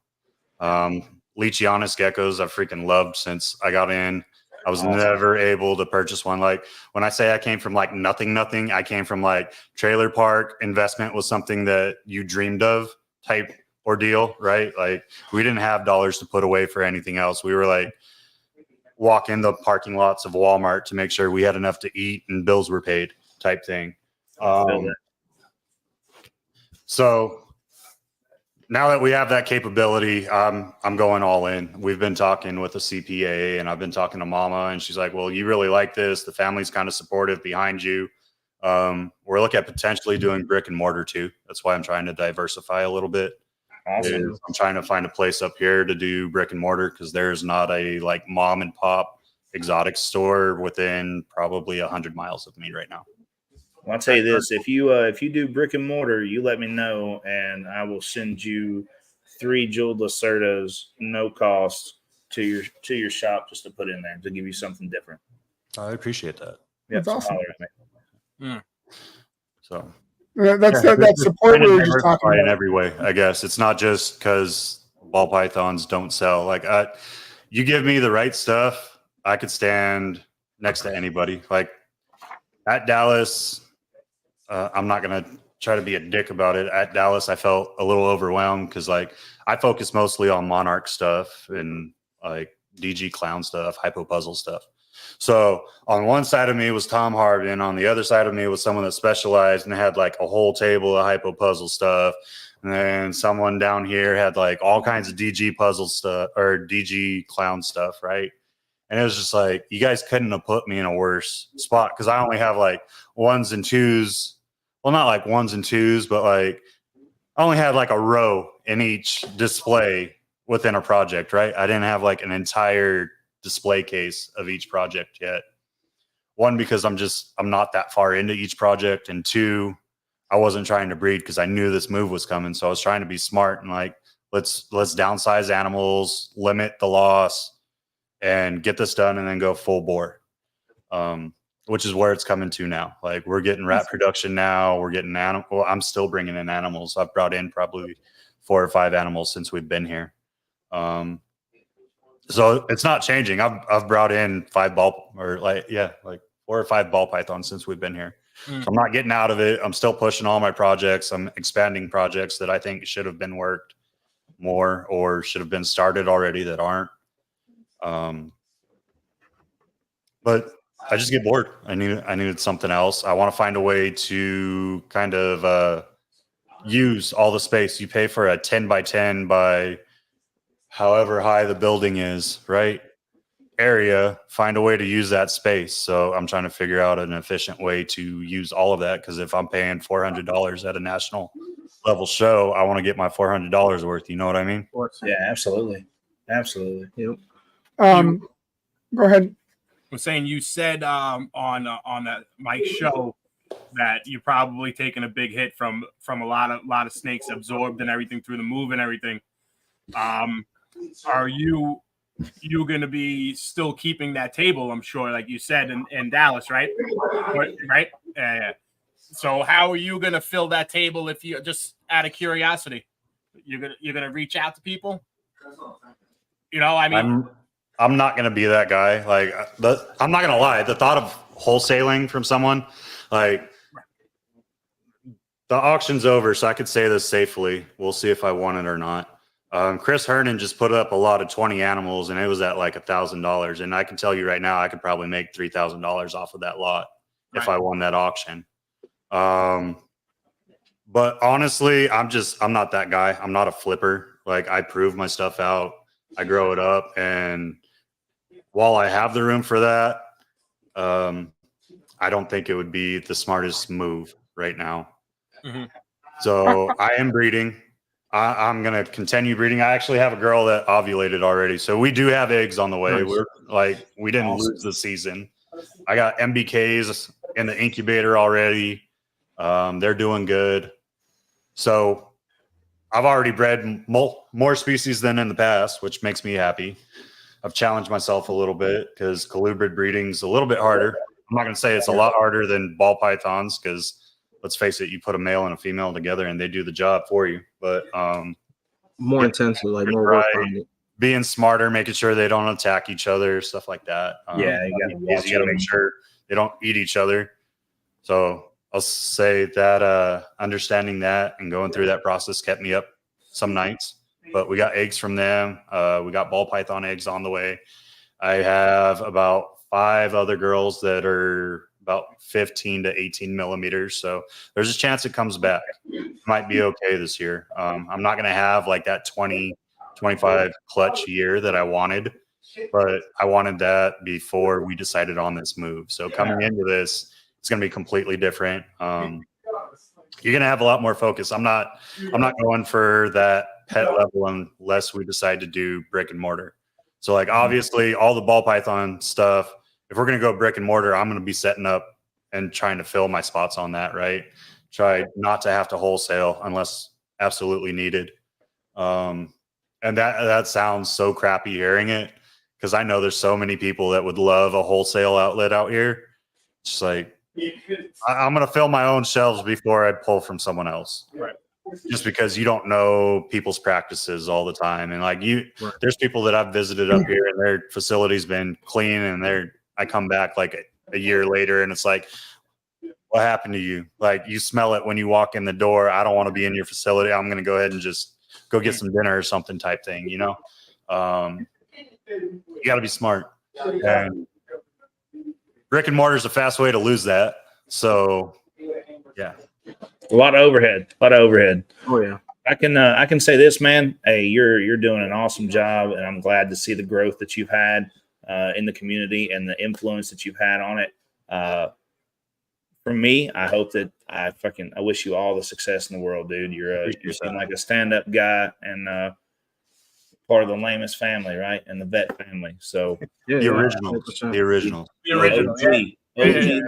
Leachianus geckos I've freaking loved since I got in. I was never able to purchase one. Like, when I say I came from like nothing, I came from like trailer park investment was something that you dreamed of type ordeal, right? Like, we didn't have dollars to put away for anything else. We were like, walk in the parking lots of Walmart to make sure we had enough to eat and bills were paid type thing. So now that we have that capability, I'm going all in. We've been talking with a CPA, and I've been talking to Mama, and she's like, well, you really like this. The family's kind of supportive behind you. We're looking at potentially doing brick and mortar too. That's why I'm trying to diversify a little bit. Awesome. I'm trying to find a place up here to do brick and mortar because there's not a like mom and pop exotic store within probably 100 miles of me right now. Well, I'll tell you this: if you do brick and mortar, you let me know, and I will send you 3 jeweled Lacertos, no cost, to your shop just to put in there to give you something different. I appreciate that. That's awesome. So that support we were just talking about in every way. I guess it's not just because ball pythons don't sell. Like, you give me the right stuff, I could stand next to anybody. Like at Dallas. I'm not going to try to be a dick about it. At Dallas, I felt a little overwhelmed because, like, I focus mostly on Monarch stuff and, like, DG clown stuff, hypo puzzle stuff. So on one side of me was Tom Harvin. On the other side of me was someone that specialized and had, like, a whole table of hypo puzzle stuff. And then someone down here had, like, all kinds of DG puzzle stuff or DG clown stuff, right? And it was just like, you guys couldn't have put me in a worse spot because I only have, like, 1s and 2s well, not like ones and twos, but like I only had like a row in each display within a project, right? I didn't have like an entire display case of each project yet. One, because I'm not that far into each project, and two, I wasn't trying to breed because I knew this move was coming. So I was trying to be smart and like, let's downsize animals, limit the loss, and get this done, and then go full bore. Which is where it's coming to now. Like we're getting rat production now. We're getting animal. Well, I'm still bringing in animals. I've brought in probably 4 or 5 animals since we've been here. So it's not changing. I've brought in 4 or 5 ball pythons since we've been here. So I'm not getting out of it. I'm still pushing all my projects. I'm expanding projects that I think should have been worked more or should have been started already that aren't. But I just get bored. I needed something else. I want to find a way to kind of use all the space. You pay for a 10 by 10 by however high the building is, right? Area, find a way to use that space. So I'm trying to figure out an efficient way to use all of that, because if I'm paying $400 at a national level show, I want to get my $400 worth. You know what I mean? Yeah, absolutely. Yep. Go ahead. I was saying, you said on that Mike show that you're probably taking a big hit from a lot of snakes absorbed and everything through the move and everything. Are you going to be still keeping that table? I'm sure, like you said in Dallas, right? Right. So how are you going to fill that table? If you just out of curiosity, you're gonna reach out to people. You know, I mean. I'm not going to be that guy. Like, I'm not going to lie. The thought of wholesaling from someone, like, the auction's over, so I could say this safely. We'll see if I want it or not. Chris Hernan just put up a lot of 20 animals, and it was at like $1,000. And I can tell you right now, I could probably make $3,000 off of that lot if I won that auction. But honestly, I'm not that guy. I'm not a flipper. Like, I prove my stuff out. I grow it up, and while I have the room for that, I don't think it would be the smartest move right now. Mm-hmm. So I am breeding. I'm going to continue breeding. I actually have a girl that ovulated already. So we do have eggs on the way. Nice. We didn't lose the season. I got MBKs in the incubator already. They're doing good. So I've already bred more species than in the past, which makes me happy. I've challenged myself a little bit because colubrid breeding is a little bit harder. I'm not going to say it's a lot harder than ball pythons, because let's face it, you put a male and a female together and they do the job for you. But more intensive, like more work on it. Being smarter, making sure they don't attack each other, stuff like that. You got to make sure they don't eat each other. So I'll say that understanding that and going through that process kept me up some nights. But we got eggs from them. We got ball python eggs on the way. I have about 5 other girls that are about 15 to 18 millimeters. So there's a chance it comes back. Might be okay this year. I'm not going to have like that 20, 25 clutch year that I wanted, but I wanted that before we decided on this move. So coming into this, it's going to be completely different. You're going to have a lot more focus. I'm not going for that pet level unless we decide to do brick and mortar. So like, obviously all the ball python stuff, if we're going to go brick and mortar, I'm going to be setting up and trying to fill my spots on that, right? Try not to have to wholesale unless absolutely needed. And that sounds so crappy hearing it, because I know there's so many people that would love a wholesale outlet out here. It's like, I'm going to fill my own shelves before I pull from someone else. Right. Just because you don't know people's practices all the time. And like there's people that I've visited up here and their facility's been clean, and I come back like a year later and it's like, what happened to you? Like, you smell it when you walk in the door. I don't want to be in your facility. I'm going to go ahead and just go get some dinner or something type thing, you know? You got to be smart. And brick and mortar is a fast way to lose that. So yeah. A lot of overhead. Oh yeah. I can say this, man. Hey, you're doing an awesome job, and I'm glad to see the growth that you've had in the community and the influence that you've had on it. For me, I hope that I wish you all the success in the world, dude. You Appreciate seem that. like a stand-up guy and part of the Lamest family, right? And the vet family. So Yeah, The yeah, original. 100%. The original. The original, yeah. OG.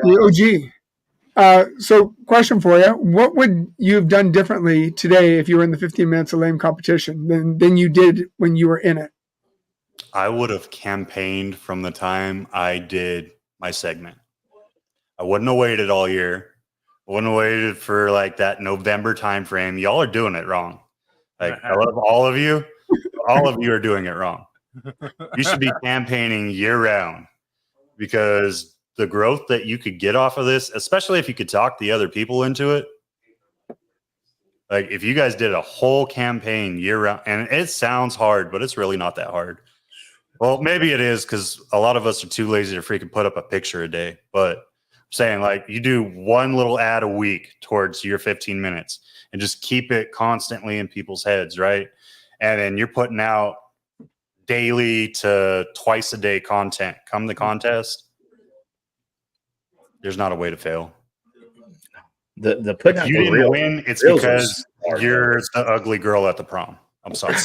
The OG. So, question for you: what would you have done differently today if you were in the 15 Minutes of Lame competition than you did when you were in it? I would have campaigned from the time I did my segment. I wouldn't have waited all year. I wouldn't have waited for like that November time frame. Y'all are doing it wrong. Like, I love all of you. All of you are doing it wrong. You should be campaigning year round, because the growth that you could get off of this, especially if you could talk the other people into it. Like, if you guys did a whole campaign year round, and it sounds hard, but it's really not that hard. Well, maybe it is, because a lot of us are too lazy to freaking put up a picture a day. But I'm saying, like, you do one little ad a week towards your 15 minutes and just keep it constantly in people's heads, right? And then you're putting out daily to twice a day content. Come the contest, there's not a way to fail. The putting If out you the didn't reels, win, it's reels are because hard, you're the ugly girl at the prom. I'm sorry.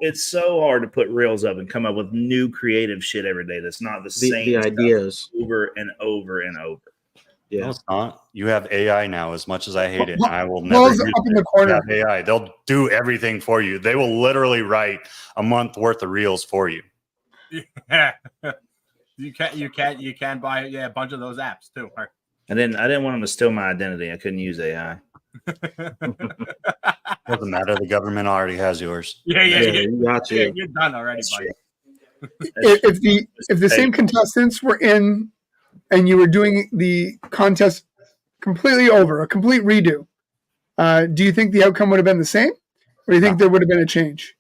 it's so hard to put reels up and come up with new creative shit every day. That's not the same. The ideas over and over and over. Yeah. No, it's not. You have AI now. As much as I hate it, I will never Paul's use up in it. the corner. You have AI. They'll do everything for you. They will literally write a month worth of reels for you. Yeah. You can buy a bunch of those apps too. And then I didn't want them to steal my identity. I couldn't use AI. Doesn't matter. The government already has yours. Yeah, you got you. you're done already, buddy. If the same contestants were in and you were doing the contest completely over, a complete redo, do you think the outcome would have been the same, or do you think there would have been a change?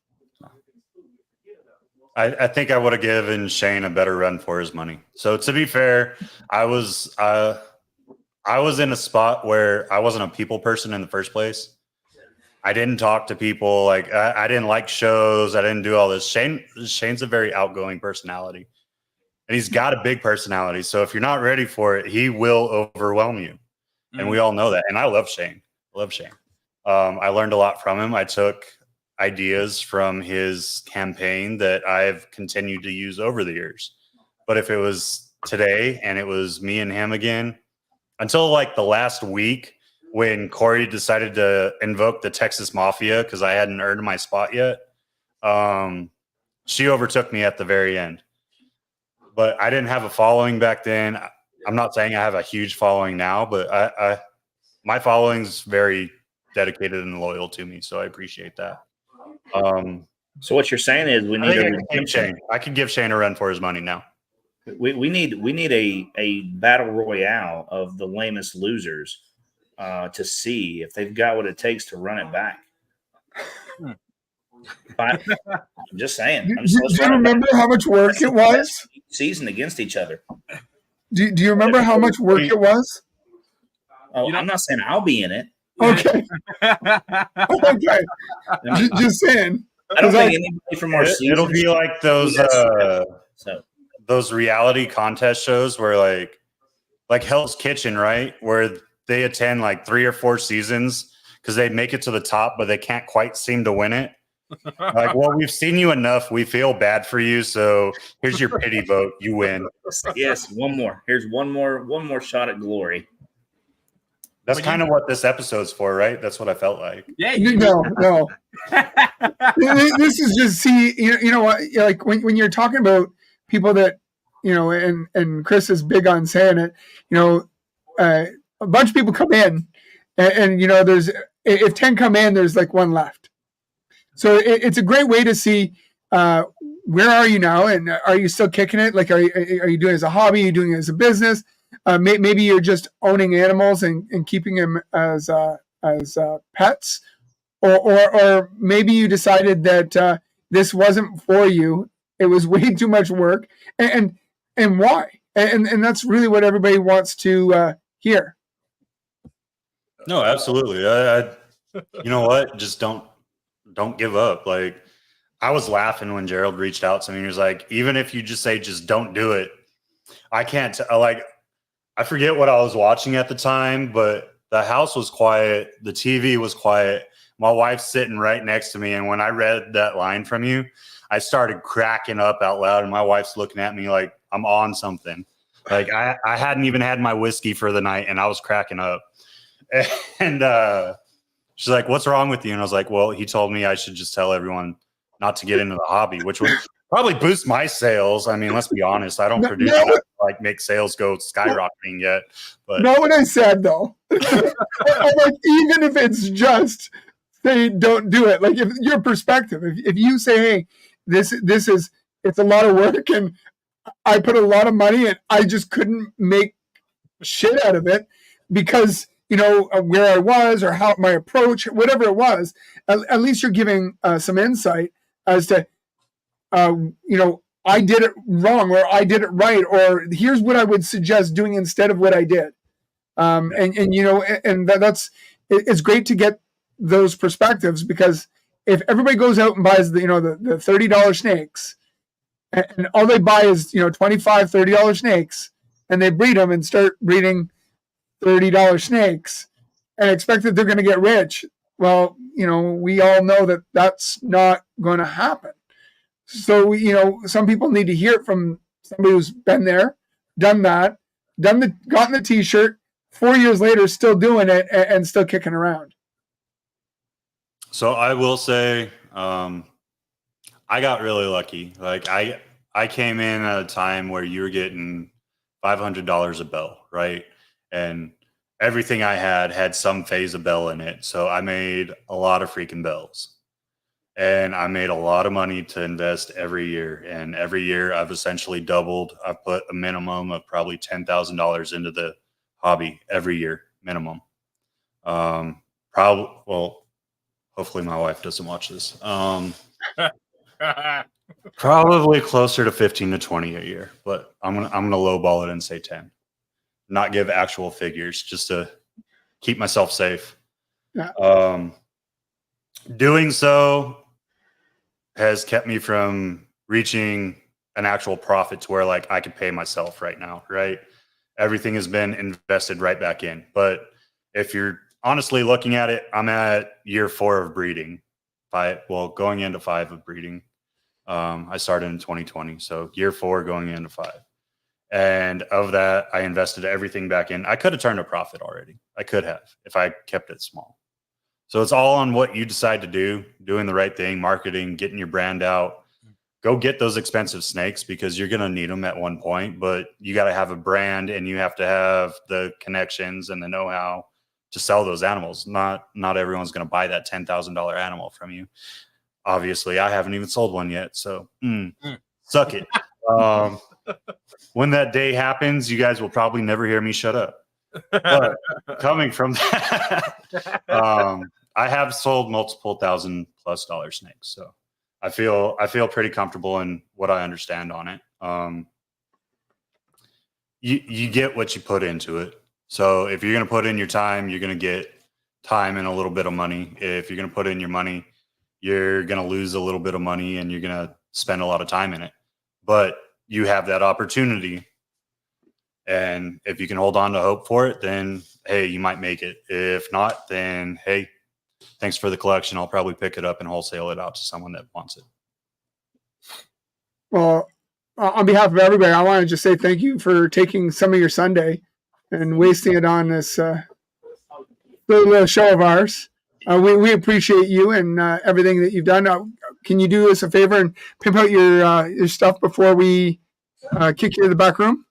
I think I would have given Shane a better run for his money. So to be fair, I was in a spot where I wasn't a people person in the first place. I didn't talk to people. Like, I didn't like shows. I didn't do all this. Shane's a very outgoing personality, and he's got a big personality. So if you're not ready for it, he will overwhelm you. And we all know that. And I love Shane. I learned a lot from him. I took ideas from his campaign that I've continued to use over the years. But if it was today and it was me and him again, until like the last week when Corey decided to invoke the Texas Mafia because I hadn't earned my spot yet, she overtook me at the very end. But I didn't have a following back then. I'm not saying I have a huge following now, but my following's very dedicated and loyal to me, so I appreciate that. So what you're saying is we need I could give Shane a run for his money now. We need a battle royale of the lamest losers to see if they've got what it takes to run it back. But I'm just saying. Do you remember how much work it was? Season against each other. Do you remember how much work it was? Oh, I'm not saying I'll be in it. Okay. Okay. Just saying. I don't think anybody from our season. It'll be like those reality contest shows where like Hell's Kitchen, right? Where they attend like 3 or 4 seasons because they make it to the top, but they can't quite seem to win it. Like, well, we've seen you enough. We feel bad for you. So here's your pity vote. You win. Yes. One more. Here's one more shot at glory. That's kind of what this episode's for, right? That's what I felt like. Yeah. No. This is just you know what? Like when you're talking about people that, you know, and Chris is big on saying it, you know, a bunch of people come in and you know, if 10 come in, there's like 1 left. So it's a great way to see where are you now, and are you still kicking it? Like, are you doing it as a hobby? Are you doing it as a business? Maybe you're just owning animals and keeping them as pets, or maybe you decided that this wasn't for you. It was way too much work, and why? And that's really what everybody wants to hear. No, absolutely. You know what? Just don't give up. Like, I was laughing when Gerald reached out to me. He was like, even if you just say, just don't do it. I can't I forget what I was watching at the time, but The house was quiet. The TV was quiet. My wife's sitting right next to me. And when I read that line from you, I started cracking up out loud. And my wife's looking at me like I'm on something. Like I hadn't even had my whiskey for the night and I was cracking up. And she's like, "What's wrong with you?" And I was like, "Well, he told me I should just tell everyone not to get into the hobby," which would probably boost my sales. I mean, let's be honest. I don't produce enough to like make sales go skyrocketing yet. But not what I said though. I'm like, even if it's just say don't do it. Like if your perspective, if you say, "Hey, this is it's a lot of work and I put a lot of money and I just couldn't make shit out of it because where I was or how my approach, whatever it was," at least you're giving some insight as to, I did it wrong or I did it right, or here's what I would suggest doing instead of what I did. That's it's great to get those perspectives, because if everybody goes out and buys the $30 snakes and all they buy is $25-$30 snakes and they breed them and start breeding $30 snakes and expect that they're going to get rich, well, we all know that that's not going to happen. So some people need to hear it from somebody who's been there, done that, gotten the t-shirt, 4 years later still doing it and still kicking around. So I will say, I got really lucky. Like I came in at a time where you were getting $500 a bell, right? And everything I had some phase of bell in it. So I made a lot of freaking bells. And I made a lot of money to invest every year. And every year I've essentially doubled. I've put a minimum of probably $10,000 into the hobby every year, minimum. Hopefully my wife doesn't watch this. Probably closer to 15 to 20 a year, but I'm gonna lowball it and say 10. Not give actual figures, just to keep myself safe. Yeah. Doing so has kept me from reaching an actual profit to where like I could pay myself right now, right? Everything has been invested right back in. But if you're honestly looking at it, I'm at year 4 of breeding. Going into 5 of breeding. I started in 2020, so year 4 going into 5. And of that, I invested everything back in. I could have turned a profit already. I could have if I kept it small. So it's all on what you decide to do, doing the right thing, marketing, getting your brand out. Go get those expensive snakes because you're going to need them at one point, but you got to have a brand and you have to have the connections and the know-how to sell those animals. Not everyone's going to buy that $10,000 animal from you. Obviously, I haven't even sold one yet, so suck it. When that day happens, you guys will probably never hear me shut up. But coming from that, I have sold multiple $1,000+ snakes, so I feel pretty comfortable in what I understand on it. You get what you put into it. So if you're going to put in your time, you're going to get time and a little bit of money. If you're going to put in your money, you're going to lose a little bit of money and you're going to spend a lot of time in it. But you have that opportunity. And if you can hold on to hope for it, then, hey, you might make it. If not, then, hey, thanks for the collection. I'll probably pick it up and wholesale it out to someone that wants it. Well, on behalf of everybody, I want to just say thank you for taking some of your Sunday and wasting it on this little show of ours. We appreciate you and everything that you've done. Can you do us a favor and pimp out your stuff before we kick you to the back room?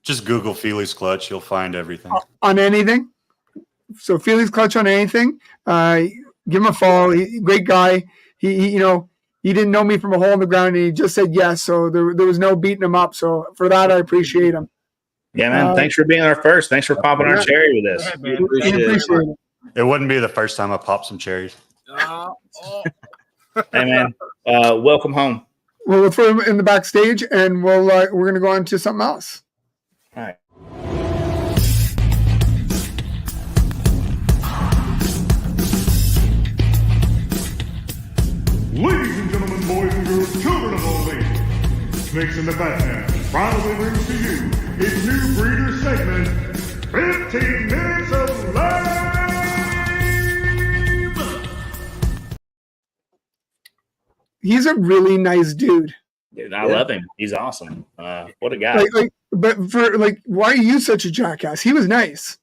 Just Google Fealys Clutch. You'll find everything. On anything. So Fealys Clutch on anything. Give him a follow. Great guy. He didn't know me from a hole in the ground, and he just said yes. So there was no beating him up. So for that, I appreciate him. Yeah, man. Thanks for being our first. Thanks for popping our cherry with us. We appreciate it. It wouldn't be the first time I popped some cherries. Hey, man. Welcome home. Well, we'll throw him in the backstage, and we're going to go on to something else. All right. Ladies and gentlemen, boys and girls, children of all ages, Snakes in the Batman proudly brings to you its new breeder segment, 15 Minutes of Lame he's a really nice dude. Dude, I love him. He's awesome. What a guy. But for like, why are you such a jackass? He was nice.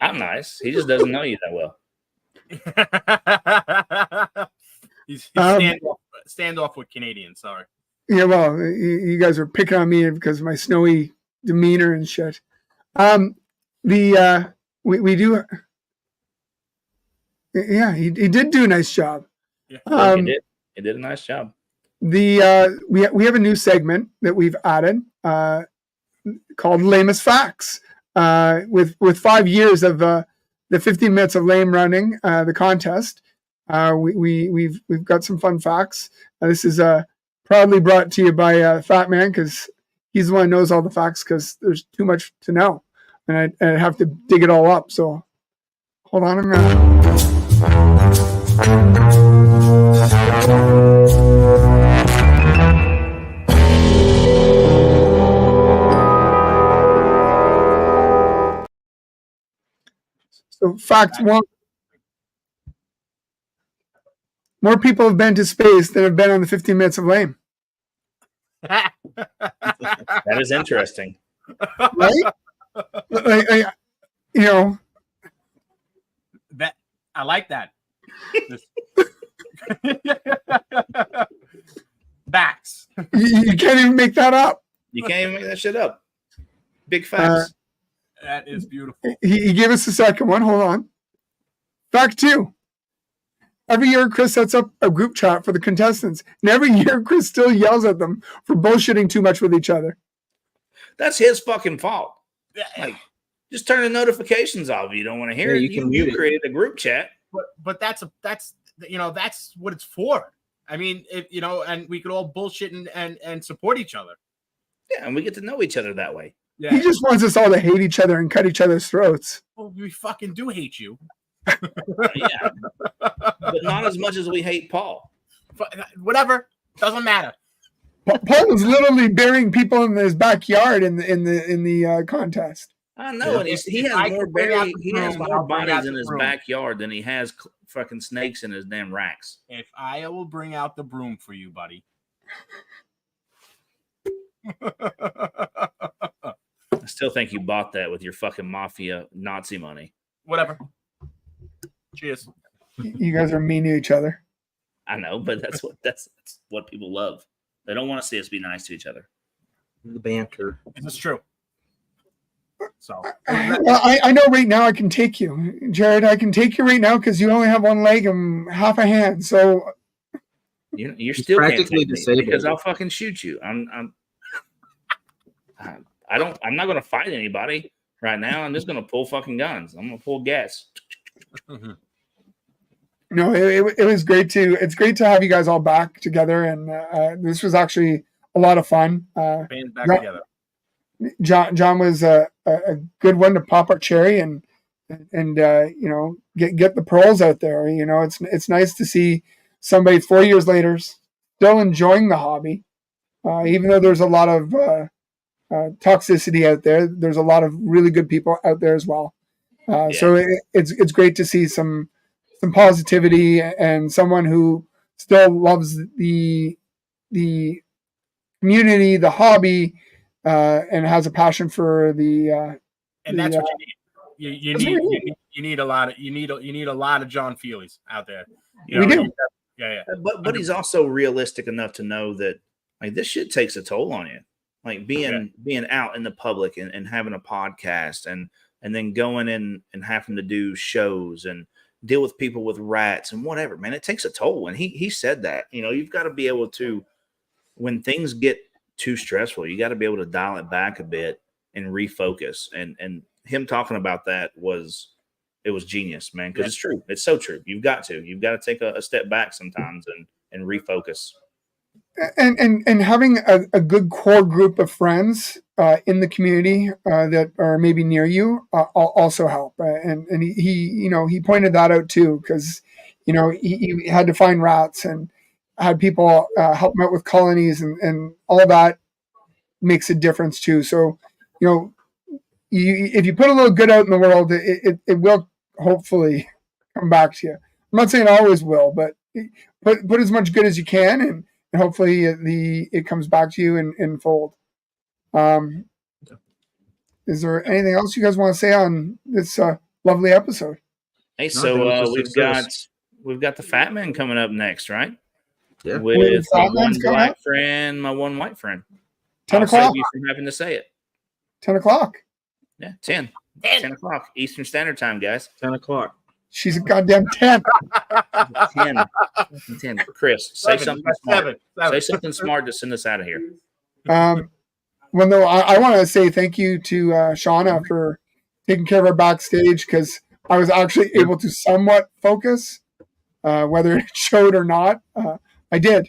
I'm nice. He just doesn't know you that well. he's standoff with Canadians. Sorry. Yeah, well, you guys are picking on me because of my snowy demeanor and shit. We do. Yeah, he did do a nice job. Yeah, he did. He did a nice job. We have a new segment that we've added called Lamest Facts. With 5 years of the 15 minutes of lame running the contest, we've got some fun facts. This is proudly brought to you by Fat Man because he's the one who knows all the facts because there's too much to know, and I have to dig it all up. So hold on, I'm gonna. So fact one, more people have been to space than have been on the 15 minutes of lame. That is interesting. Right? That I like that. Facts. You can't even make that up. You can't even make that shit up. Big facts. That is beautiful. He gave us the second one. Hold on. Fact 2. Every year, Chris sets up a group chat for the contestants. And every year, Chris still yells at them for bullshitting too much with each other. That's his fucking fault. Like, just turn the notifications off. You don't want to hear it. You created a group chat. But that's what it's for. I mean, and we could all bullshit and support each other. Yeah, and we get to know each other that way. Yeah. He just wants us all to hate each other and cut each other's throats. Well, we fucking do hate you. Yeah, but not as much as we hate Paul. Whatever, doesn't matter. Paul was literally burying people in his backyard in the contest. I know, and he has more bodies in his backyard than he has fucking snakes in his damn racks. If I will bring out the broom for you, buddy. I still think you bought that with your fucking mafia Nazi money. Whatever. Cheers. You guys are mean to each other. I know, but that's what people love. They don't want to see us be nice to each other. The banter. This is true. So well, I know right now I can take you, Jared. I can take you right now because you only have one leg and half a hand. So you're still practically disabled because I'll fucking shoot you. I'm not going to fight anybody right now. I'm just going to pull fucking guns. I'm going to pull gas. No, it was great it's great to have you guys all back together, and this was actually a lot of fun. Bands back together. John was a good one to pop our cherry and get the pearls out there. It's nice to see somebody 4 years later still enjoying the hobby, even though there's a lot of toxicity out there. There's a lot of really good people out there as well. So it's great to see some positivity and someone who still loves the community, the hobby, and has a passion for the. And that's what you need. You need a lot of Jon Fealys out there. We do. Yeah. But he's also realistic enough to know that like this shit takes a toll on you. Like being out in the public and having a podcast and then going in and having to do shows and deal with people with rats and whatever, man, it takes a toll. And he said that, you've got to be able to, when things get too stressful, you got to be able to dial it back a bit and refocus. And him talking about that was genius, man. Cause it's true. It's so true. You've got to take a step back sometimes and refocus. And having a good core group of friends in the community that are maybe near you also help. And he pointed that out too, because he had to find rats and had people help him out with colonies, and all that makes a difference too. So if you put a little good out in the world, it will hopefully come back to you. I'm not saying it always will, but put as much good as you can, and hopefully it comes back to you in fold. Is there anything else you guys want to say on this lovely episode? Hey, so we've got the Fat Man coming up next, right? Yeah. With my one black friend, my one white friend. 10 o'clock. I'll save you from having to say it. 10 o'clock. Yeah, 10. 10 o'clock Eastern Standard Time, guys. 10 o'clock. She's a goddamn 10. 10. 10. Chris, say something smart. Seven. Say something smart to send us out of here. Well, no, I want to say thank you to Shauna for taking care of our backstage, because I was actually able to somewhat focus, whether it showed or not. I did.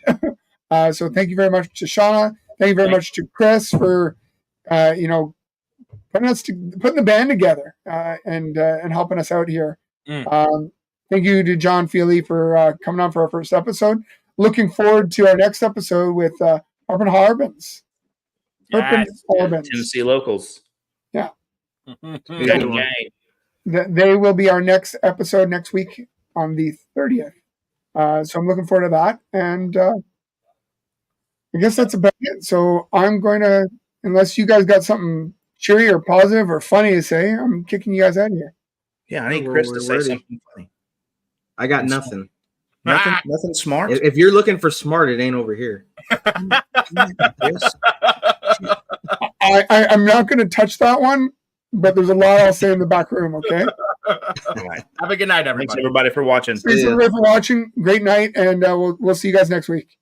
So thank you very much to Shauna. Thank you very much to Chris for, putting the band together and helping us out here. Thank you to Jon Fealy for coming on for our first episode. Looking forward to our next episode with Harpin Harbins. Tennessee locals. Yeah. Gang. They will be our next episode next week on the 30th. So I'm looking forward to that. And I guess that's about it. So I'm going to, unless you guys got something cheery or positive or funny to say, I'm kicking you guys out of here. Yeah, I need Chris to say something funny. I got nothing. Nothing smart. If you're looking for smart, it ain't over here. I'm not going to touch that one, but there's a lot I'll say in the back room, okay? All right. Have a good night, everybody. Thanks, everybody, for watching. Thanks, everybody, for watching. Great night, and we'll see you guys next week.